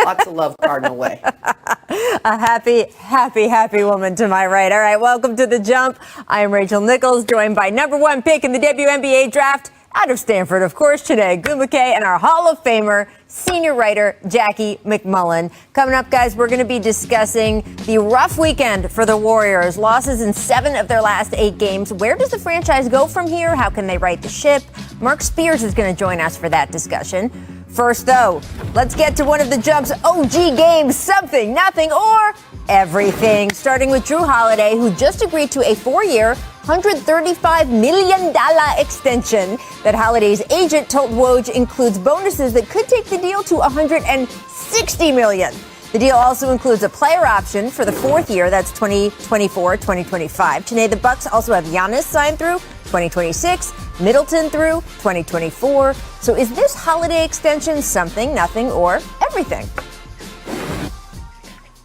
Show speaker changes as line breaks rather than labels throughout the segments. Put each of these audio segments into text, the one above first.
Lots of love, Cardinal Way.
A happy woman to my right. All right, welcome to The Jump. I am Rachel Nichols, joined by #1 pick in the WNBA draft, out of Stanford, of course, Chiney Ogwumike, and our Hall of Famer, senior writer, Jackie McMullen. Coming up, guys, we're going to be discussing the rough weekend for the Warriors. Losses in 7 of their last 8 games. Where does the franchise go from here? How can they right the ship? Mark Spears is going to join us for that discussion. First, though, let's get to one of the Jump's OG games, something, nothing, or everything. Starting with Drew Holiday, who just agreed to a 4-year, $135 million extension that Holiday's agent told Woj includes bonuses that could take the deal to $160 million. The deal also includes a player option for the 4th year, that's 2024-2025. Chiney, the Bucks also have Giannis signed through 2026, Middleton through 2024. So is this Holiday extension something, nothing, or everything?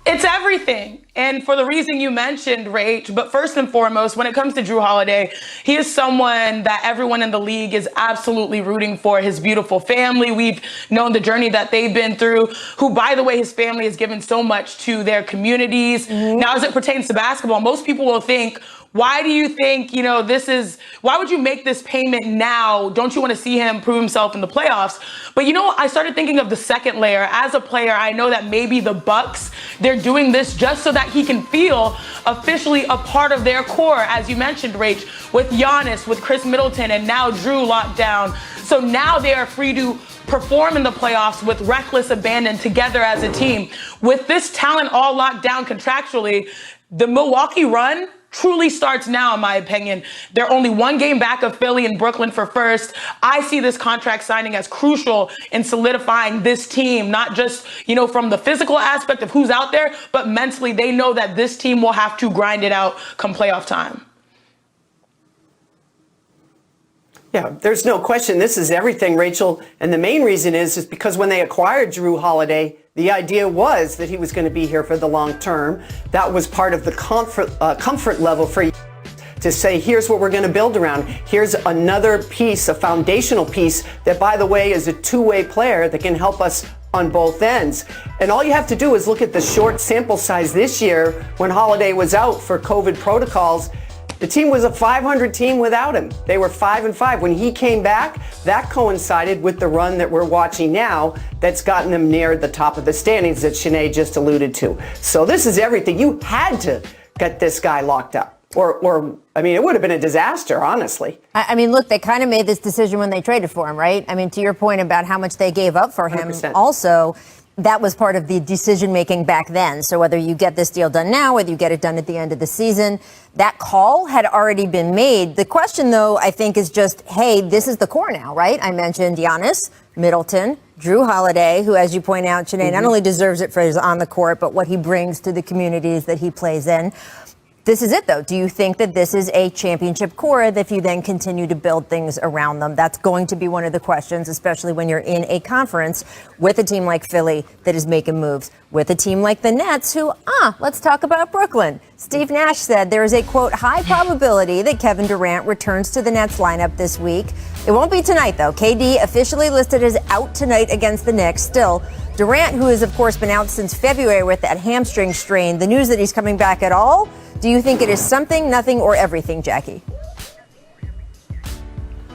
It's everything. And for the reason you mentioned, Rach, but first and foremost, when it comes to Drew Holiday, he is someone that everyone in the league is absolutely rooting for. His beautiful family, we've known the journey that they've been through, who, by the way, his family has given so much to their communities. Mm-hmm. Now, as it pertains to basketball, most people will think, why do you think, why would you make this payment now? Don't you want to see him prove himself in the playoffs? But I started thinking of the second layer. As a player, I know that maybe the Bucks, they're doing this just so that he can feel officially a part of their core, as you mentioned, Rach, with Giannis, with Chris Middleton, and now Drew locked down. So now they are free to perform in the playoffs with reckless abandon together as a team. With this talent all locked down contractually, the Milwaukee run truly starts now, in my opinion. They're only 1 game back of Philly and Brooklyn for first. I see this contract signing as crucial in solidifying this team, not just, from the physical aspect of who's out there, but mentally they know that this team will have to grind it out come playoff time.
Yeah, there's no question. This is everything, Rachel. And the main reason is because when they acquired Drew Holiday, the idea was that he was going to be here for the long term. That was part of the comfort level for you to say, here's what we're going to build around. Here's another piece, a foundational piece that, by the way, is a two-way player that can help us on both ends. And all you have to do is look at the short sample size this year when Holiday was out for COVID protocols. The team was a 500 team without him. They were 5-5. When he came back, that coincided with the run that we're watching now that's gotten them near the top of the standings that Chiney just alluded to. So this is everything. You had to get this guy locked up. Or it would have been a disaster, honestly.
Look, they kind of made this decision when they traded for him, right? To your point about how much they gave up for him,
100%.
Also, that was part of the decision-making back then. So whether you get this deal done now, whether you get it done at the end of the season, that call had already been made. The question, though, I think is just, hey, this is the core now, right? I mentioned Giannis, Middleton, Drew Holiday, who, as you point out, Chiney, not only deserves it for his on the court, but what he brings to the communities that he plays in. This is it, though. Do you think that this is a championship core that if you then continue to build things around them? That's going to be one of the questions, especially when you're in a conference with a team like Philly that is making moves, with a team like the Nets who, let's talk about Brooklyn. Steve Nash said there is a, quote, high probability that Kevin Durant returns to the Nets lineup this week. It won't be tonight, though. KD officially listed as out tonight against the Knicks. Still, Durant, who has, of course, been out since February with that hamstring strain, the news that he's coming back at all, do you think it is something, nothing, or everything, Jackie?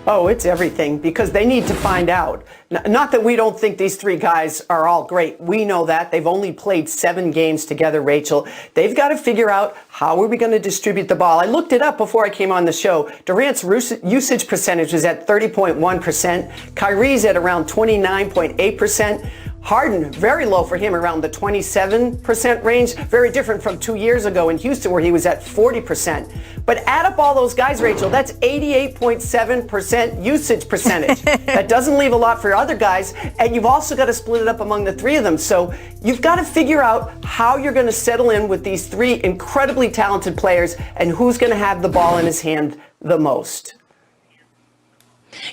Oh, it's everything, because they need to find out. Not that we don't think these 3 guys are all great. We know that. They've only played 7 games together, Rachel. They've got to figure out how are we going to distribute the ball. I looked it up before I came on the show. Durant's usage percentage was at 30.1%. Kyrie's at around 29.8%. Harden, very low for him, around the 27% range. Very different from 2 years ago in Houston where he was at 40%. But add up all those guys, Rachel, that's 88.7% usage percentage. That doesn't leave a lot for other guys. And you've also got to split it up among the 3 of them. So you've got to figure out how you're going to settle in with these 3 incredibly talented players and who's going to have the ball in his hand the most.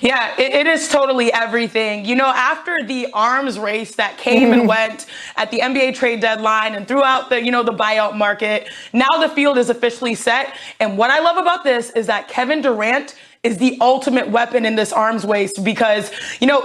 Yeah, it is totally everything. After the arms race that came and went at the NBA trade deadline and throughout the, the buyout market, now the field is officially set. And what I love about this is that Kevin Durant is the ultimate weapon in this arms race because,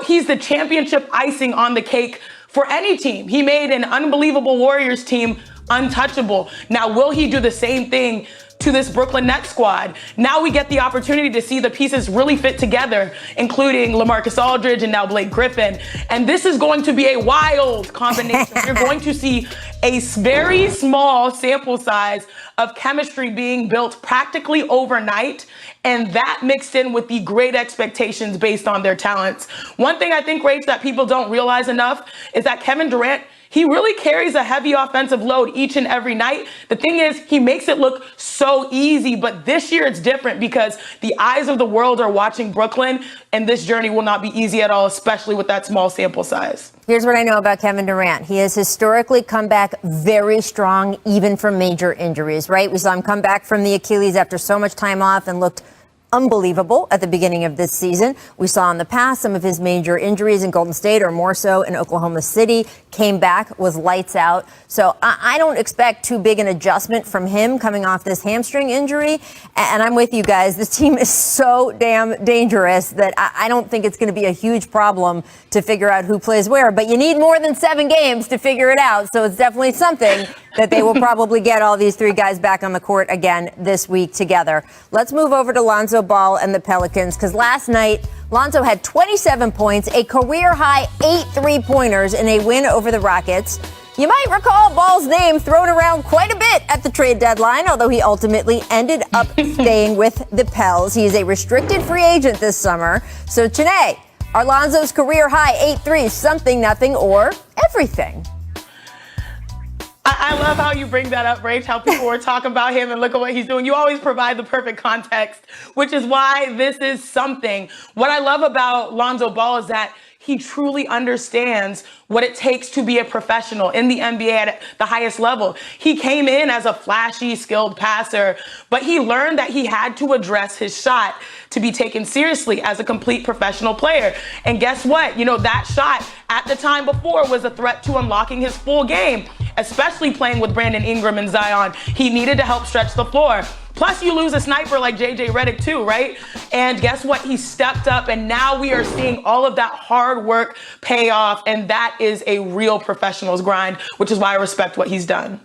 he's the championship icing on the cake for any team. He made an unbelievable Warriors team untouchable. Now, will he do the same thing to this Brooklyn Nets squad? Now we get the opportunity to see the pieces really fit together, including LaMarcus Aldridge and now Blake Griffin. And this is going to be a wild combination. You're going to see a very small sample size of chemistry being built practically overnight, and that mixed in with the great expectations based on their talents. One thing I think, Rach, that people don't realize enough is that Kevin Durant, he really carries a heavy offensive load each and every night. The thing is, he makes it look so easy, but this year it's different because the eyes of the world are watching Brooklyn, and this journey will not be easy at all, especially with that small sample size.
Here's what I know about Kevin Durant. He has historically come back very strong, even from major injuries, right? We saw him come back from the Achilles after so much time off and looked unbelievable at the beginning of this season. We saw in the past some of his major injuries in Golden State, or more so in Oklahoma City, came back, was lights out. So I don't expect too big an adjustment from him coming off this hamstring injury. And I'm with you guys. This team is so damn dangerous that I don't think it's going to be a huge problem to figure out who plays where. But you need more than 7 games to figure it out. So it's definitely something that they will probably get all these 3 guys back on the court again this week together. Let's move over to Lonzo Ball and the Pelicans, because last night Lonzo had 27 points, a career-high 8 3-pointers in a win over the Rockets. You might recall Ball's name thrown around quite a bit at the trade deadline, although he ultimately ended up staying with the Pels. He is a restricted free agent this summer. So, Chiney, are Lonzo's career-high 8 threes something, nothing, or everything?
I love how you bring that up, Rach, how people were talking about him and look at what he's doing. You always provide the perfect context, which is why this is something. What I love about Lonzo Ball is that he truly understands what it takes to be a professional in the NBA at the highest level. He came in as a flashy, skilled passer, but he learned that he had to address his shot to be taken seriously as a complete professional player. And guess what? You know, that shot at the time before was a threat to unlocking his full game, especially playing with Brandon Ingram and Zion. He needed to help stretch the floor. Plus, you lose a sniper like JJ Redick too, right? And guess what? He stepped up, and now we are seeing all of that hard work pay off, and that is a real professional's grind, which is why I respect what he's done.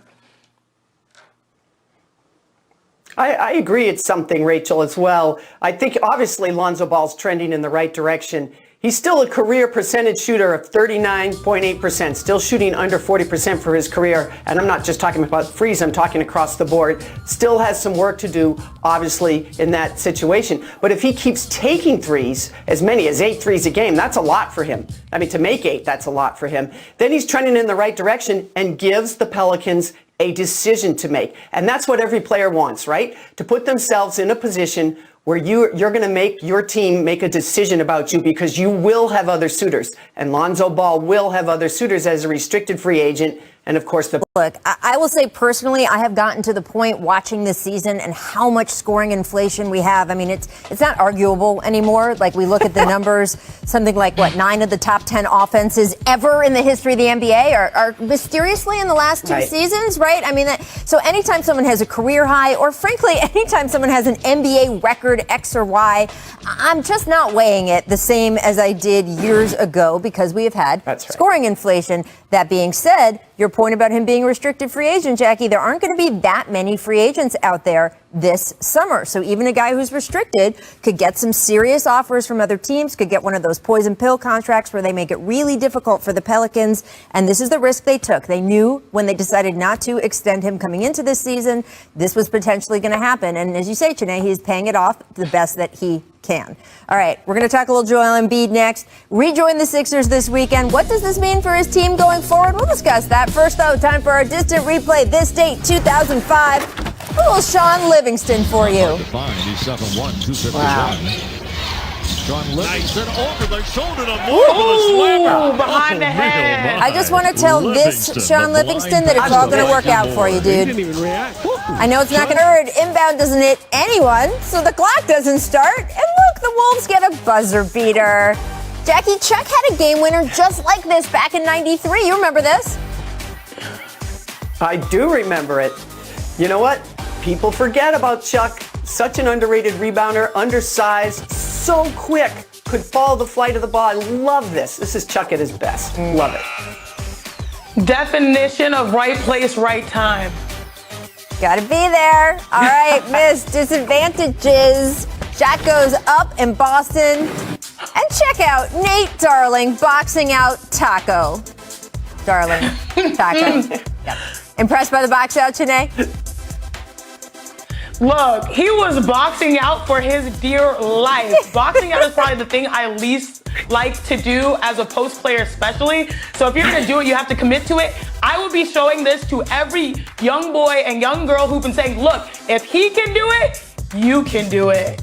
I agree it's something, Rachel, as well. I think obviously Lonzo Ball's trending in the right direction. He's still a career percentage shooter of 39.8%, still shooting under 40% for his career. And I'm not just talking about threes, I'm talking across the board. Still has some work to do, obviously, in that situation. But if he keeps taking threes, as many as 8 threes a game, that's a lot for him. I mean, to make 8, that's a lot for him. Then he's trending in the right direction and gives the Pelicans a decision to make. And that's what every player wants, right? To put themselves in a position where you're going to make your team make a decision about you, because you will have other suitors. And Lonzo Ball will have other suitors as a restricted free agent. And of course,
Look, I will say personally, I have gotten to the point watching this season and how much scoring inflation we have. I mean, it's not arguable anymore. Like, we look at the numbers, something like, 9 of the top 10 offenses ever in the history of the NBA are mysteriously in the last 2 seasons, right? I mean, so anytime someone has a career high, or frankly, anytime someone has an NBA record X or Y, I'm just not weighing it the same as I did years ago, because we have had scoring inflation. That being said, your point about him being a restricted free agent, Jackie, there aren't going to be that many free agents out there this summer. So even a guy who's restricted could get some serious offers from other teams, could get one of those poison pill contracts where they make it really difficult for the Pelicans. And this is the risk they took. They knew when they decided not to extend him coming into this season, this was potentially going to happen. And as you say, Chiney, he's paying it off the best that he can. All right, we're going to talk a little Joel Embiid next. Rejoin the Sixers this weekend. What does this mean for his team going forward? We'll discuss that. First, though, time for our distant replay. This date, 2005. A little Sean Livingston for you.
97-1, 251.
Wow.
Sean Livingston over the shoulder to Moore.
Behind the head.
I just want to tell this Sean Livingston that it's all going to work out for you, dude.
He didn't even react.
I know it's not going to hurt. Inbound doesn't hit anyone, so the clock doesn't start. And look, the Wolves get a buzzer beater. Jackie, Chuck had a game winner just like this back in '93. You remember this?
I do remember it. You know what? People forget about Chuck. Such an underrated rebounder, undersized, so quick, could follow the flight of the ball. I love this. This is Chuck at his best. Love it.
Definition of right place, right time.
Gotta be there. All right, Miss Disadvantages. Shaq goes up in Boston. And check out Nate Darling boxing out Taco. Darling, Taco. Yep. Impressed by the box out, Chene?
Look, he was boxing out for his dear life. Boxing out is probably the thing I least like to do as a post player especially. So if you're going to do it, you have to commit to it. I would be showing this to every young boy and young girl who've been saying, look, if he can do it, you can do it.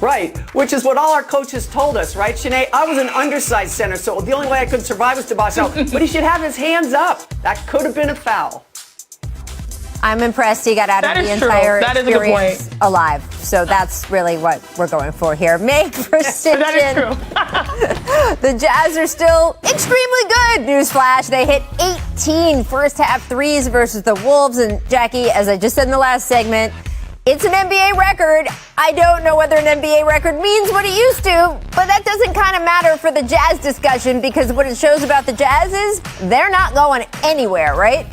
Right, which is what all our coaches told us, right, Shanae? I was an undersized center, so the only way I could survive was to box out. But he should have his hands up. That could have been a foul.
I'm impressed he got out of the entire experience alive. So that's really what we're going for here. Make precision.
That is true.
The Jazz are still extremely good. Newsflash, they hit 18 first half threes versus the Wolves. And Jackie, as I just said in the last segment, it's an NBA record. I don't know whether an NBA record means what it used to, but that doesn't kind of matter for the Jazz discussion because what it shows about the Jazz is they're not going anywhere, right?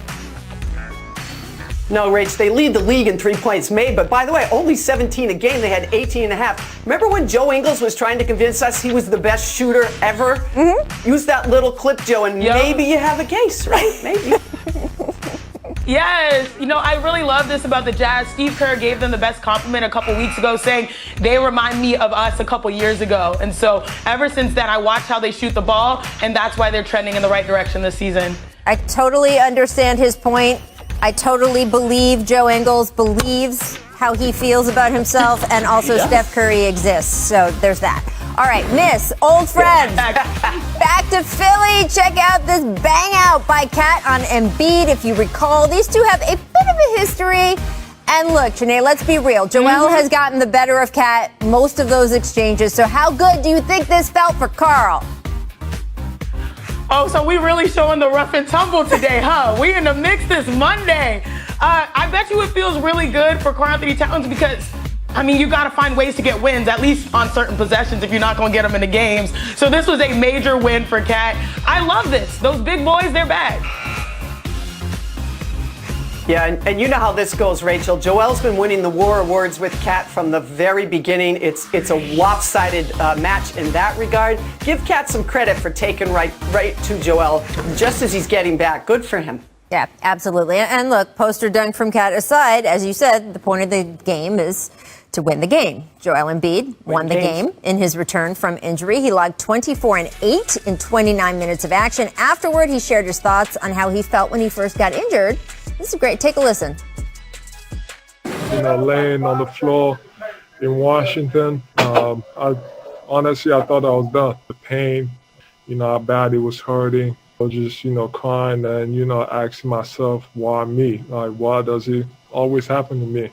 No, Rach, they lead the league in 3 points made, but by the way, only 17 a game. They had 18 and a half. Remember when Joe Ingles was trying to convince us he was the best shooter ever? Mm-hmm. Use that little clip, Joe, and maybe you have a case, right? Maybe.
Yes, you know, I really love this about the Jazz. Steve Kerr gave them the best compliment a couple weeks ago, saying they remind me of us a couple years ago. And so ever since then, I watch how they shoot the ball, and that's why they're trending in the right direction this season.
I totally understand his point. I totally believe Joe Ingles believes how he feels about himself, and also Steph Curry exists. So there's that. All right, Miss, old friends, back to Philly. Check out this bang out by Kat on Embiid. If you recall, these two have a bit of a history. And look, Janae, let's be real. Joel has gotten the better of Kat most of those exchanges. So how good do you think this felt for Carl?
Oh, so we really showing the rough and tumble today, huh? We in the mix this Monday. I bet you it feels really good for Karl Anthony Towns because, I mean, you got to find ways to get wins, at least on certain possessions if you're not going to get them in the games. So this was a major win for Kat. I love this. Those big boys, they're back.
Yeah, and you know how this goes, Rachel. Joel's been winning the War Awards with Kat from the very beginning. It's a lopsided match in that regard. Give Kat some credit for taking right to Joel just as he's getting back. Good for him.
Yeah, absolutely. And look, poster dunk from Kat aside, as you said, the point of the game is to win the game. Joel Embiid won the game in his return from injury. He logged 24 and 8 in 29 minutes of action. Afterward, he shared his thoughts on how he felt when he first got injured. This is great. Take a listen.
You know, laying on the floor in Washington, I honestly thought I was done. The pain, you know, how bad it was hurting. I was just, you know, crying and, you know, asking myself, why me? Like, why does it always happen to me?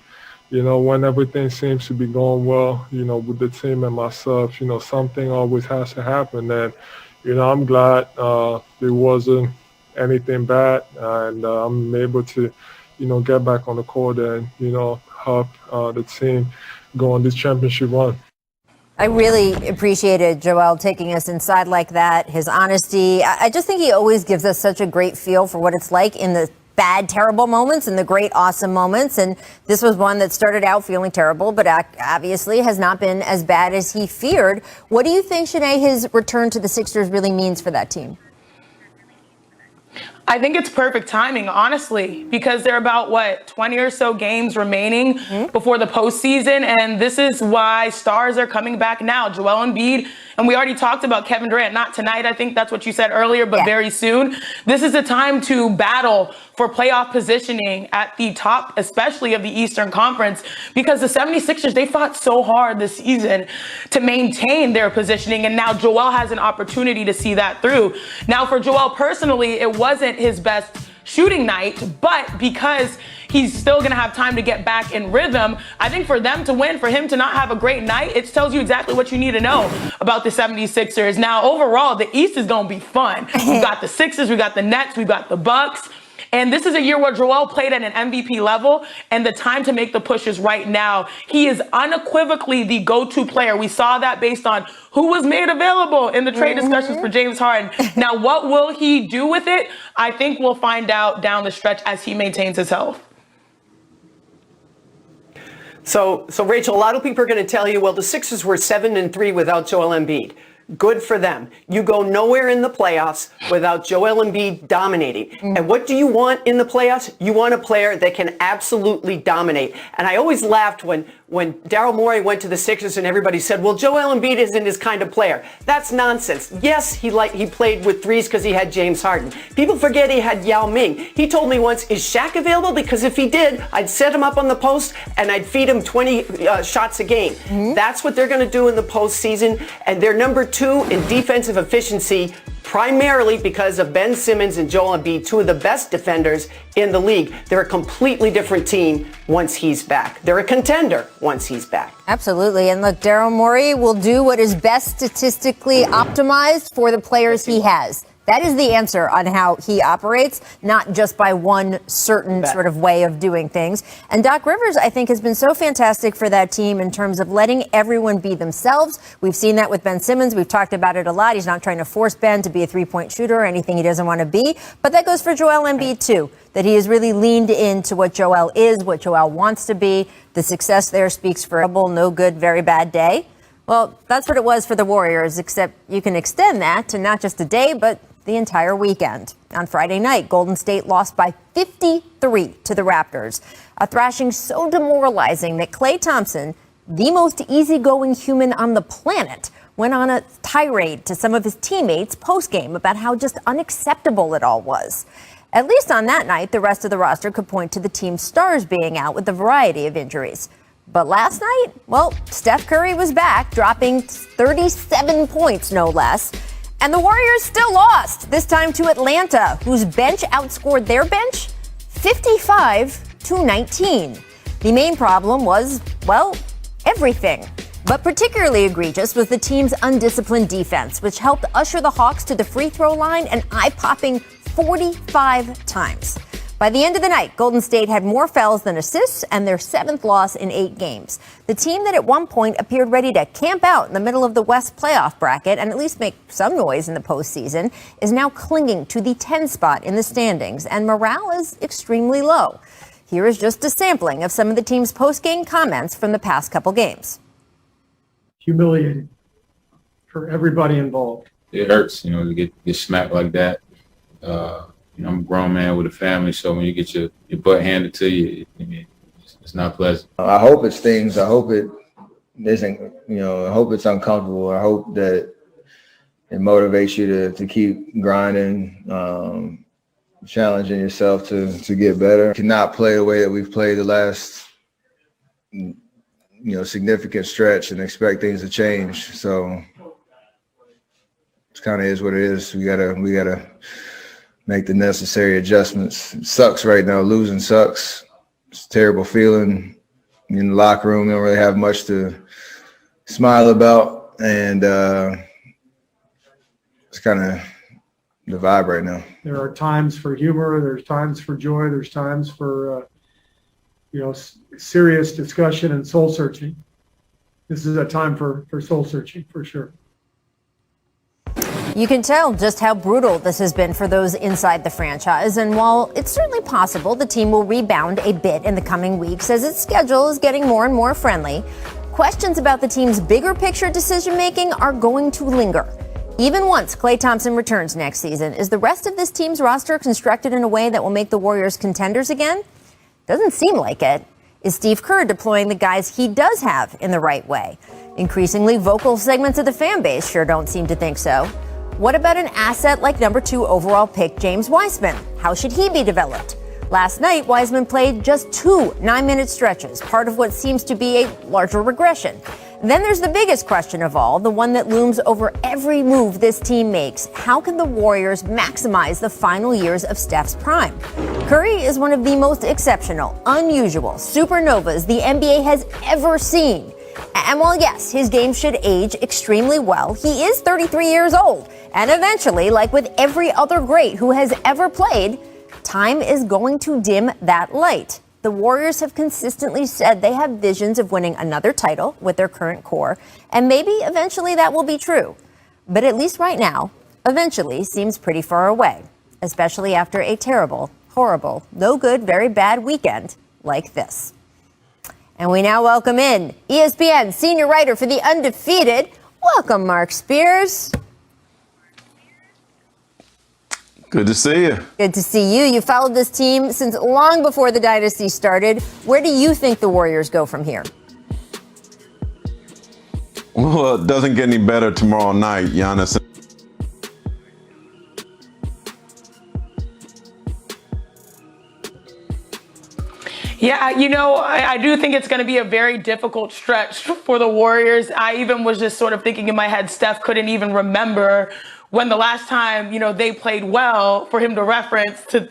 You know, when everything seems to be going well, you know, with the team and myself, you know, something always has to happen. And, you know, I'm glad there wasn't anything bad, and I'm able to, you know, get back on the court and, you know, help the team go on this championship run.
I really appreciated Joel taking us inside like that, his honesty. I just think he always gives us such a great feel for what it's like in the bad, terrible moments and the great, awesome moments. And this was one that started out feeling terrible, but obviously has not been as bad as he feared. What do you think, Shanae, his return to the Sixers really means for that team?
I think it's perfect timing, honestly, because there are about, 20 or so games remaining before the postseason. And this is why stars are coming back now. Joel Embiid, and we already talked about Kevin Durant, not tonight. I think that's what you said earlier, but very soon. This is a time to battle for playoff positioning at the top, especially of the Eastern Conference, because the 76ers, they fought so hard this season to maintain their positioning. And now Joel has an opportunity to see that through. Now, for Joel personally, it wasn't his best shooting night, but because he's still going to have time to get back in rhythm, I think for them to win, for him to not have a great night, it tells you exactly what you need to know about the 76ers. Now, overall, the East is going to be fun. We've got the Sixers, we got the Nets, we've got the Bucks. And this is a year where Joel played at an MVP level, and the time to make the push is right now. He is unequivocally the go-to player. We saw that based on who was made available in the trade discussions for James Harden. Now, what will he do with it? I think we'll find out down the stretch as he maintains his health.
So Rachel, a lot of people are going to tell you, well, the Sixers were 7-3 without Joel Embiid. Good for them. You go nowhere in the playoffs without Joel Embiid dominating. And what do you want in the playoffs? You want a player that can absolutely dominate. And I always laughed when Daryl Morey went to the Sixers and everybody said, well, Joel Embiid isn't his kind of player. That's nonsense. Yes, he played with threes because he had James Harden. People forget he had Yao Ming. He told me once, is Shaq available? Because if he did, I'd set him up on the post and I'd feed him 20 shots a game. That's what they're going to do in the postseason. And they're number 2 in defensive efficiency, primarily because of Ben Simmons and Joel Embiid, 2 of the best defenders in the league. They're a completely different team once he's back. They're a contender once he's back.
Absolutely. And look, Daryl Morey will do what is best statistically optimized for the players he has. That is the answer on how he operates, not just by one certain sort of way of doing things. And Doc Rivers, I think, has been so fantastic for that team in terms of letting everyone be themselves. We've seen that with Ben Simmons. We've talked about it a lot. He's not trying to force Ben to be a three-point shooter or anything he doesn't want to be. But that goes for Joel Embiid, too, that he has really leaned into what Joel is, what Joel wants to be. The success there speaks for a no good, very bad day. Well, that's what it was for the Warriors, except you can extend that to not just a day, but the entire weekend. On Friday night, Golden State lost by 53 to the Raptors, a thrashing so demoralizing that Klay Thompson, the most easygoing human on the planet, went on a tirade to some of his teammates post-game about how just unacceptable it all was. At least on that night, the rest of the roster could point to the team's stars being out with a variety of injuries. But last night, well, Steph Curry was back, dropping 37 points, no less. And the Warriors still lost, this time to Atlanta, whose bench outscored their bench 55-19. The main problem was, well, everything. But particularly egregious was the team's undisciplined defense, which helped usher the Hawks to the free throw line an eye-popping 45 times. By the end of the night, Golden State had more fouls than assists and their 7th loss in 8 games. The team that at one point appeared ready to camp out in the middle of the West playoff bracket and at least make some noise in the postseason is now clinging to the 10 spot in the standings, and morale is extremely low. Here is just a sampling of some of the team's post-game comments from the past couple games.
Humiliating for everybody involved.
It hurts, to get smacked like that. I'm a grown man with a family, so when you get your butt handed to you, it's not pleasant.
I hope it stings. I hope it isn't, I hope it's uncomfortable. I hope that it motivates you to keep grinding, challenging yourself to get better. You cannot play the way that we've played the last, significant stretch and expect things to change. So it kind of is what it is. We gotta make the necessary adjustments. It sucks right now. Losing sucks. It's a terrible feeling. In the locker room, they don't really have much to smile about. And it's kind of the vibe right now.
There are times for humor. There's times for joy. There's times for, serious discussion and soul searching. This is a time for soul searching, for sure.
You can tell just how brutal this has been for those inside the franchise. And while it's certainly possible the team will rebound a bit in the coming weeks as its schedule is getting more and more friendly, questions about the team's bigger picture decision-making are going to linger. Even once Klay Thompson returns next season, is the rest of this team's roster constructed in a way that will make the Warriors contenders again? Doesn't seem like it. Is Steve Kerr deploying the guys he does have in the right way? Increasingly vocal segments of the fan base sure don't seem to think so. What about an asset like number 2 overall pick James Wiseman? How should he be developed? Last night, Wiseman played just 2 9-minute stretches, part of what seems to be a larger regression. Then there's the biggest question of all, the one that looms over every move this team makes. How can the Warriors maximize the final years of Steph's prime? Curry is one of the most exceptional, unusual supernovas the NBA has ever seen. And while, yes, his game should age extremely well, he is 33 years old. And eventually, like with every other great who has ever played, time is going to dim that light. The Warriors have consistently said they have visions of winning another title with their current core, and maybe eventually that will be true. But at least right now, eventually seems pretty far away, especially after a terrible, horrible, no good, very bad weekend like this. And we now welcome in ESPN senior writer for The Undefeated. Welcome, Mark Spears.
Good to see you.
Good to see you. You followed this team since long before the dynasty started. Where do you think the Warriors go from here?
Well, it doesn't get any better tomorrow night, Giannis.
Yeah, I do think it's going to be a very difficult stretch for the Warriors. I even was just sort of thinking in my head, Steph couldn't even remember when the last time, they played well for him to reference to,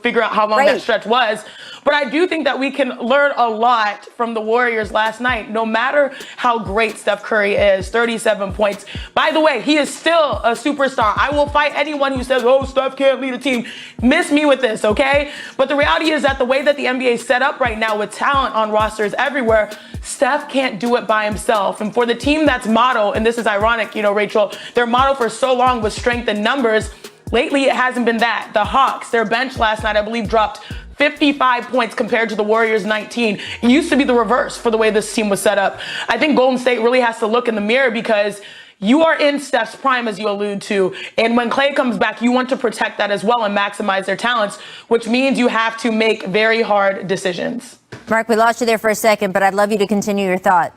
figure out how long that stretch was. But I do think that we can learn a lot from the Warriors last night, no matter how great Steph Curry is, 37 points. By the way, he is still a superstar. I will fight anyone who says, oh, Steph can't lead a team. Miss me with this, okay? But the reality is that the way that the NBA is set up right now with talent on rosters everywhere, Steph can't do it by himself. And for the team that's motto, and this is ironic, Rachel, their motto for so long was strength in numbers. Lately, it hasn't been that. The Hawks, their bench last night, I believe, dropped 55 points compared to the Warriors 19. It used to be the reverse for the way this team was set up. I think Golden State really has to look in the mirror because you are in Steph's prime, as you allude to. And when Klay comes back, you want to protect that as well and maximize their talents, which means you have to make very hard decisions.
Mark, we lost you there for a second, but I'd love you to continue your thought.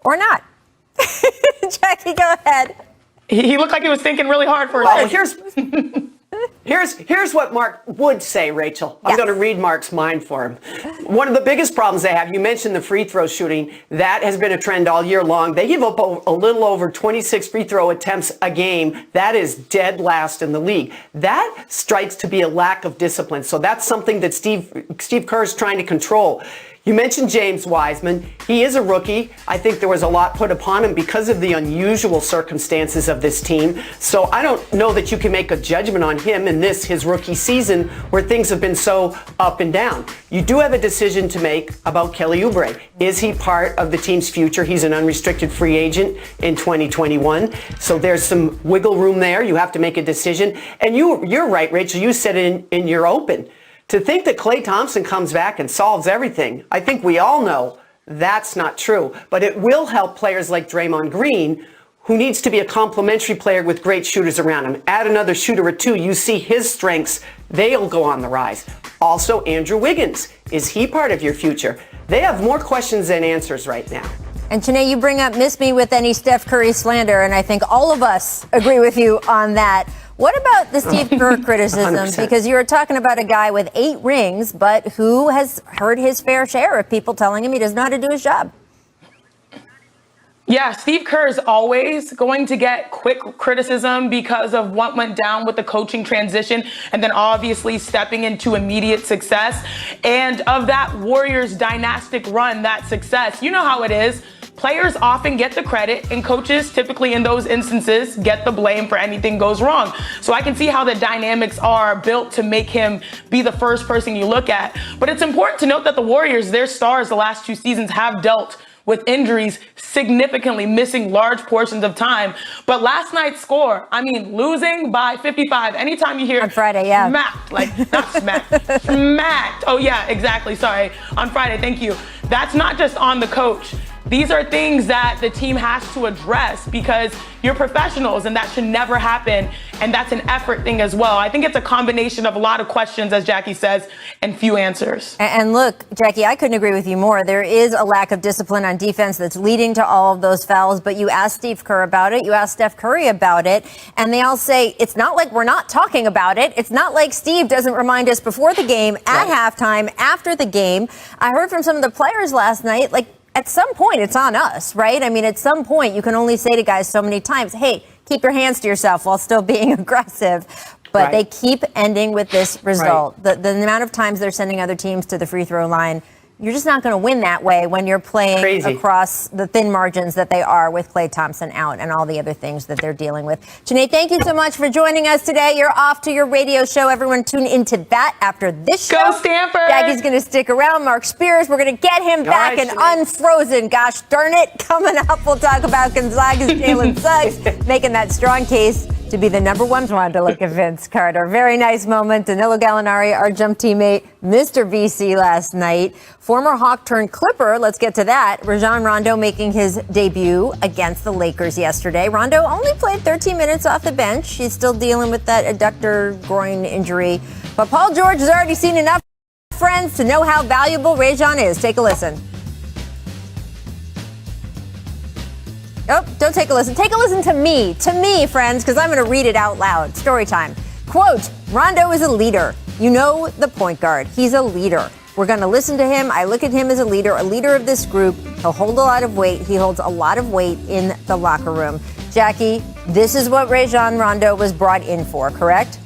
Or not. Jackie, go ahead.
He looked like he was thinking really hard for a second.
Here's what Mark would say, Rachel. I'm going to read Mark's mind for him. One of the biggest problems they have, you mentioned the free throw shooting. That has been a trend all year long. They give up a little over 26 free throw attempts a game. That is dead last in the league. That strikes to be a lack of discipline. So that's something that Steve Kerr is trying to control. You mentioned James Wiseman. He is a rookie. I think there was a lot put upon him because of the unusual circumstances of this team. So I don't know that you can make a judgment on him in his rookie season where things have been so up and down. You do have a decision to make about Kelly Oubre. Is he part of the team's future? He's an unrestricted free agent in 2021. So there's some wiggle room there. You have to make a decision. And you're right, Rachel. You said it in your open. To think that Klay Thompson comes back and solves everything, I think we all know that's not true. But it will help players like Draymond Green, who needs to be a complementary player with great shooters around him. Add another shooter or two, you see his strengths, they'll go on the rise. Also, Andrew Wiggins, is he part of your future? They have more questions than answers right now.
And Chiney, you bring up miss me with any Steph Curry slander, and I think all of us agree with you on that. What about the Steve Kerr criticism?
100%.
Because you were talking about a guy with 8 rings, but who has heard his fair share of people telling him he doesn't know how to do his job.
Yeah, Steve Kerr is always going to get quick criticism because of what went down with the coaching transition and then obviously stepping into immediate success. And of that Warriors dynastic run, that success, you know how it is. Players often get the credit and coaches typically in those instances get the blame for anything goes wrong. So I can see how the dynamics are built to make him be the first person you look at. But it's important to note that the Warriors, their stars the last 2 seasons have dealt with injuries, significantly missing large portions of time. But last night's score, losing by 55. Anytime you hear
on Friday, yeah,
smacked, like not smacked, smacked. Oh yeah, exactly. Sorry, on Friday. Thank you. That's not just on the coach. These are things that the team has to address because you're professionals and that should never happen. And that's an effort thing as well. I think it's a combination of a lot of questions, as Jackie says, and few answers.
And look, Jackie, I couldn't agree with you more. There is a lack of discipline on defense that's leading to all of those fouls. But you asked Steve Kerr about it. You asked Steph Curry about it. And they all say it's not like we're not talking about it. It's not like Steve doesn't remind us before the game, at halftime, after the game. I heard from some of the players last night, at some point, it's on us, right? At some point, you can only say to guys so many times, hey, keep your hands to yourself while still being aggressive. But they keep ending with this result. The amount of times they're sending other teams to the free throw line you're just not going to win that way when you're playing across the thin margins that they are with Klay Thompson out and all the other things that they're dealing with. Janae, thank you so much for joining us today. You're off to your radio show. Everyone tune into that after this show.
Go Stanford!
Jackie's going to stick around. Mark Spears, we're going to get him back and unfrozen. Gosh darn it. Coming up, we'll talk about Gonzaga's Jalen Suggs making that strong case to be the number one. Wanted to look at Vince Carter. Very nice moment. Danilo Gallinari, our jump teammate, Mr. VC last night. Former Hawk turned Clipper. Let's get to that. Rajon Rondo making his debut against the Lakers yesterday. Rondo only played 13 minutes off the bench. He's still dealing with that adductor groin injury. But Paul George has already seen enough friends to know how valuable Rajon is. Take a listen. Oh, don't take a listen. Take a listen to me, friends, because I'm going to read it out loud. Story time. Quote, Rondo is a leader. You know the point guard. He's a leader. We're going to listen to him. I look at him as a leader of this group. He'll hold a lot of weight. He holds a lot of weight in the locker room. Jackie, this is what Rajon Rondo was brought in for, correct?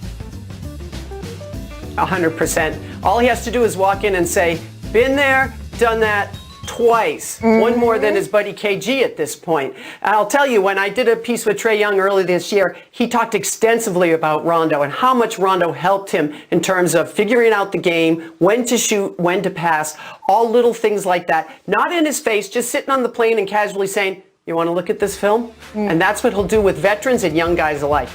100%. All he has to do is walk in and say, been there, done that, twice. One more than his buddy KG at this point. And I'll tell you, when I did a piece with Trae Young early this year, he talked extensively about Rondo and how much Rondo helped him in terms of figuring out the game, when to shoot, when to pass, all little things like that. Not in his face, just sitting on the plane and casually saying, you want to look at this film? And that's what he'll do with veterans and young guys alike.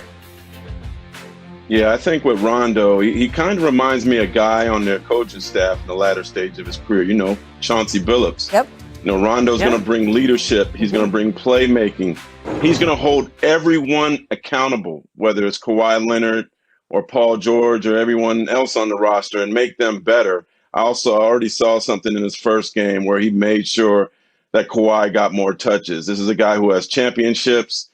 Yeah, I think with Rondo, he kind of reminds me of a guy on their coaching staff in the latter stage of his career, Chauncey Billups.
Yep.
Rondo's going to bring leadership. He's going to bring playmaking. He's going to hold everyone accountable, whether it's Kawhi Leonard or Paul George or everyone else on the roster, and make them better. I already saw something in his first game where he made sure that Kawhi got more touches. This is a guy who has championships.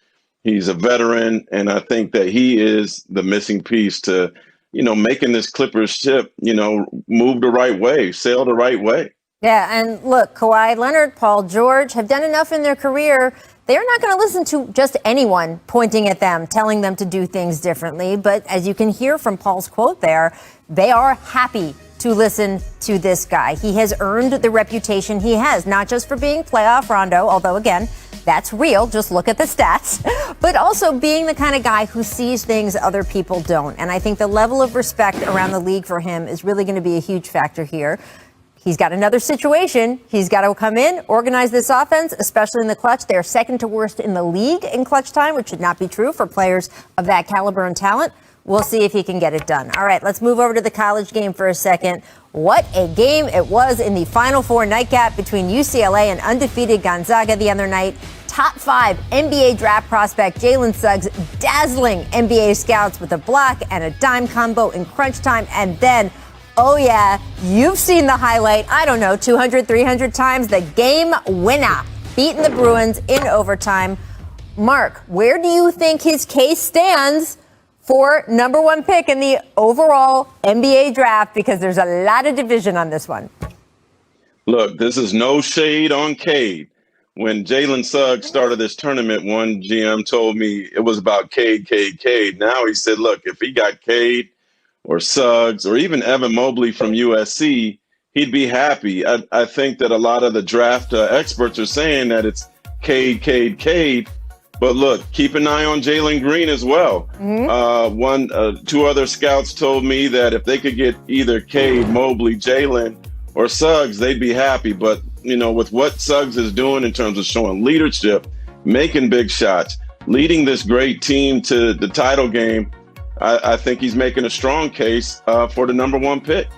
He's a veteran, and I think that he is the missing piece to, making this Clippers ship, move the right way, sail the right way.
Yeah, and look, Kawhi Leonard, Paul George have done enough in their career. They're not going to listen to just anyone pointing at them, telling them to do things differently. But as you can hear from Paul's quote there, they are happy to listen to this guy. He has earned the reputation he has, not just for being playoff Rondo, although, again, that's real. Just look at the stats. But also being the kind of guy who sees things other people don't. And I think the level of respect around the league for him is really going to be a huge factor here. He's got another situation. He's got to come in, organize this offense, especially in the clutch. They're second to worst in the league in clutch time, which should not be true for players of that caliber and talent. We'll see if he can get it done. All right, let's move over to the college game for a second. What a game it was in the Final Four nightcap between UCLA and undefeated Gonzaga the other night. Top 5 NBA draft prospect Jalen Suggs dazzling NBA scouts with a block and a dime combo in crunch time. And then, oh yeah, you've seen the highlight, 200, 300 times, the game winner, beating the Bruins in overtime. Mark, where do you think his case stands for number 1 pick in the overall NBA draft? Because there's a lot of division on this one.
Look, this is no shade on Cade. When Jalen Suggs started this tournament, one GM told me it was about Cade. Now he said, look, if he got Cade or Suggs or even Evan Mobley from USC, he'd be happy. I think that a lot of the draft experts are saying that it's Cade. But look, keep an eye on Jalen Green as well. Two other scouts told me that if they could get either Cade, Mobley, Jalen, or Suggs, they'd be happy. But, with what Suggs is doing in terms of showing leadership, making big shots, leading this great team to the title game, I think he's making a strong case for the number 1 pick.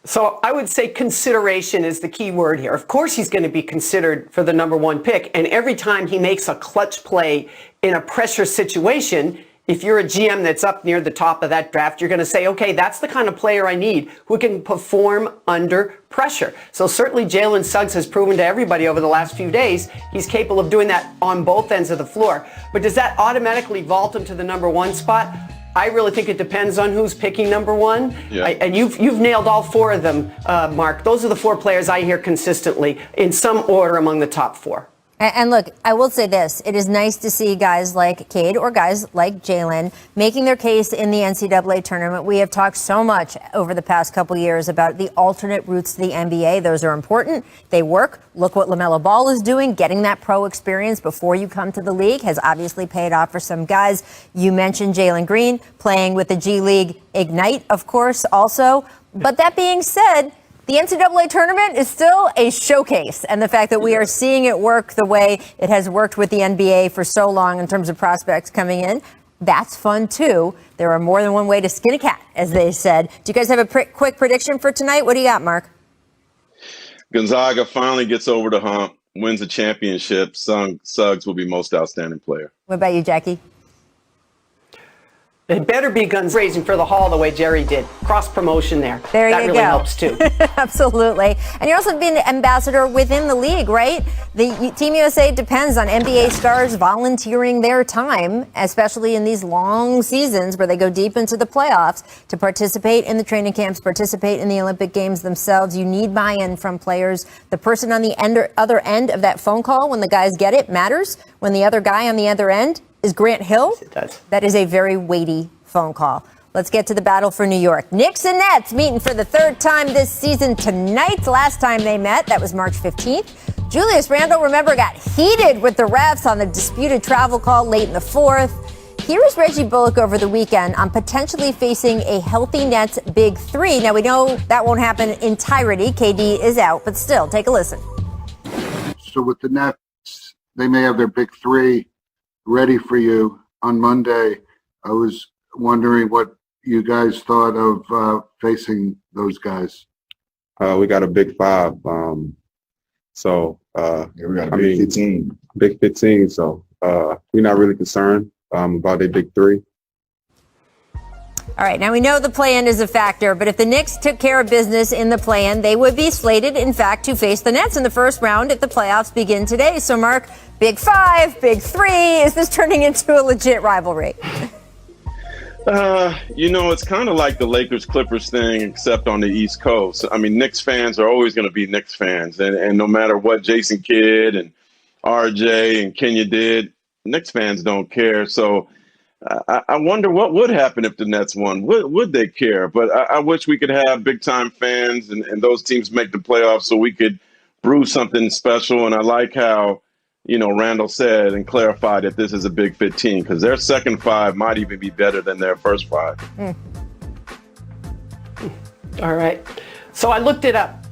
So I would say consideration is the key word here. Of course, he's going to be considered for the number 1 pick. And every time he makes a clutch play in a pressure situation, if you're a GM that's up near the top of that draft, you're going to say, okay, that's the kind of player I need who can perform under pressure. So certainly Jalen Suggs has proven to everybody over the last few days he's capable of doing that on both ends of the floor. But does that automatically vault him to the number 1 spot? I really think it depends on who's picking number 1.
Yeah.
And you've nailed all 4 of them, Mark. Those are the 4 players I hear consistently in some order among the top 4.
And look, I will say this. It is nice to see guys like Cade or guys like Jalen making their case in the NCAA tournament. We have talked so much over the past couple years about the alternate routes to the NBA. Those are important. They work. Look what LaMelo Ball is doing. Getting that pro experience before you come to the league has obviously paid off for some guys. You mentioned Jalen Green playing with the G League Ignite, of course, also. But that being said, the NCAA tournament is still a showcase, and the fact that we are seeing it work the way it has worked with the NBA for so long in terms of prospects coming in, that's fun too. There are more than one way to skin a cat, as they said. Do you guys have a quick prediction for tonight? What do you got, Mark?
Gonzaga finally gets over the hump, wins the championship. Suggs will be most outstanding player.
What about you, Jackie?
It better be guns raising for the Hall the way Jerry did. Cross promotion there.
There
that
you
really
go.
helps too.
Absolutely. And you're also being an ambassador within the league, right? The Team USA depends on NBA stars volunteering their time, especially in these long seasons where they go deep into the playoffs, to participate in the training camps, participate in the Olympic Games themselves. You need buy-in from players. The person on the other end of that phone call, when the guys get it, matters. When the other guy on the other end is Grant Hill.
Yes, it does.
That is a very weighty phone call. Let's get to the battle for New York. Knicks and Nets meeting for the third time this season tonight. Last time they met, that was March 15th. Julius Randle, remember, got heated with the refs on the disputed travel call late in the fourth. Here is Reggie Bullock over the weekend on potentially facing a healthy Nets big three. Now, we know that won't happen in entirety. KD is out, but still, take a listen.
So with the Nets, they may have their big three ready for you on Monday. I was wondering what you guys thought of facing those guys.
We got a big five.
We got a big 15.
Big 15. So we're not really concerned about their big three.
All right, now we know the play-in is a factor, but if the Knicks took care of business in the play-in, they would be slated, in fact, to face the Nets in the first round if the playoffs begin today. So, Mark, big five, big three, is this turning into a legit rivalry?
It's kind of like the Lakers-Clippers thing, except on the East Coast. I mean, Knicks fans are always going to be Knicks fans, and no matter what Jason Kidd and RJ and Kenya did, Knicks fans don't care. So I wonder what would happen if the Nets won. Would they care? But I wish we could have big-time fans and those teams make the playoffs so we could brew something special. And I like how, Randall said and clarified that this is a big 15 because their second five might even be better than their first five.
All right. So I looked it up.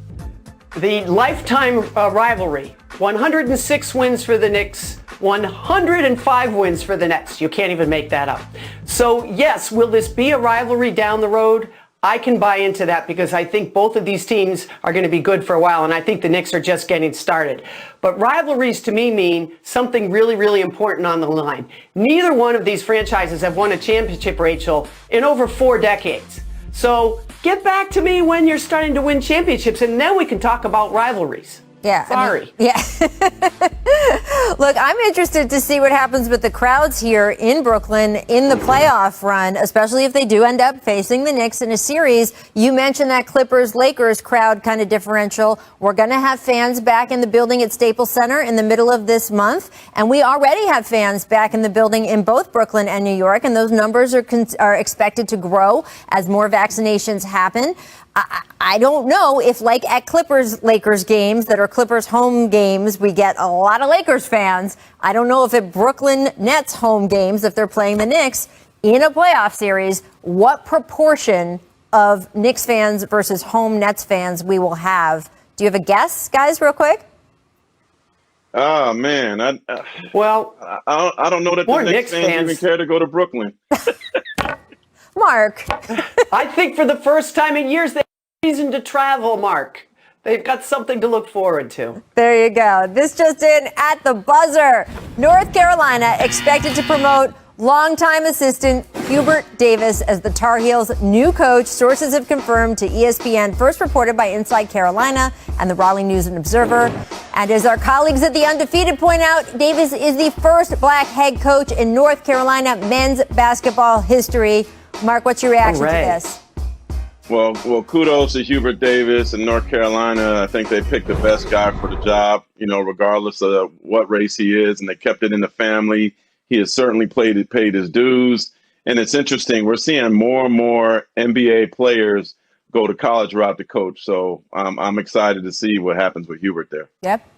The lifetime rivalry, 106 wins for the Knicks, 105 wins for the Nets. You can't even make that up. So yes, will this be a rivalry down the road? I can buy into that because I think both of these teams are going to be good for a while, and I think the Knicks are just getting started. But rivalries to me mean something really, really important on the line. Neither one of these franchises have won a championship, Rachel, in over 4 decades. So get back to me when you're starting to win championships, and then we can talk about rivalries.
Yeah.
Sorry.
Look, I'm interested to see what happens with the crowds here in Brooklyn in the playoff run, especially if they do end up facing the Knicks in a series. You mentioned that Clippers-Lakers crowd kind of differential. We're going to have fans back in the building at Staples Center in the middle of this month. And we already have fans back in the building in both Brooklyn and New York. And those numbers are expected to grow as more vaccinations happen. I don't know if, like at Clippers-Lakers games that are Clippers home games, we get a lot of Lakers fans. I don't know if at Brooklyn Nets home games, if they're playing the Knicks in a playoff series, what proportion of Knicks fans versus home Nets fans we will have. Do you have a guess, guys, real quick?
Oh, man. I don't know that the Knicks fans even care to go to Brooklyn.
Mark.
I think for the first time in years, they have reason to travel, Mark. They've got something to look forward to.
There you go. This just in at the buzzer. North Carolina expected to promote longtime assistant Hubert Davis as the Tar Heels' new coach. Sources have confirmed to ESPN, first reported by Inside Carolina and the Raleigh News and Observer. And as our colleagues at The Undefeated point out, Davis is the first black head coach in North Carolina men's basketball history. Mark, what's your reaction to this?
Well, kudos to Hubert Davis in North Carolina. I think they picked the best guy for the job, regardless of what race he is, and they kept it in the family. He has certainly paid his dues. And it's interesting. We're seeing more and more NBA players go to college route to coach. So I'm excited to see what happens with Hubert there.
Yep.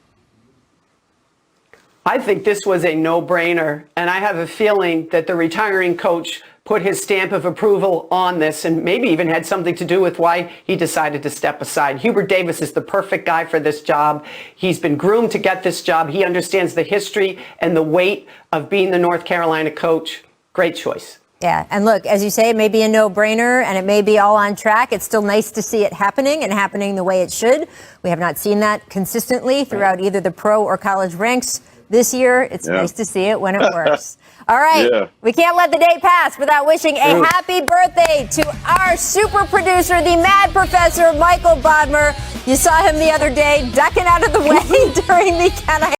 I think this was a no-brainer, and I have a feeling that the retiring coach put his stamp of approval on this and maybe even had something to do with why he decided to step aside. Hubert Davis is the perfect guy for this job. He's been groomed to get this job. He understands the history and the weight of being the North Carolina coach. Great choice.
Yeah, and look, as you say, it may be a no-brainer and it may be all on track. It's still nice to see it happening and happening the way it should. We have not seen that consistently throughout either the pro or college ranks this year. It's nice to see it when it works. All right, we can't let the day pass without wishing a happy birthday to our super producer, the mad professor, Michael Bodmer. You saw him the other day ducking out of the way during the Can I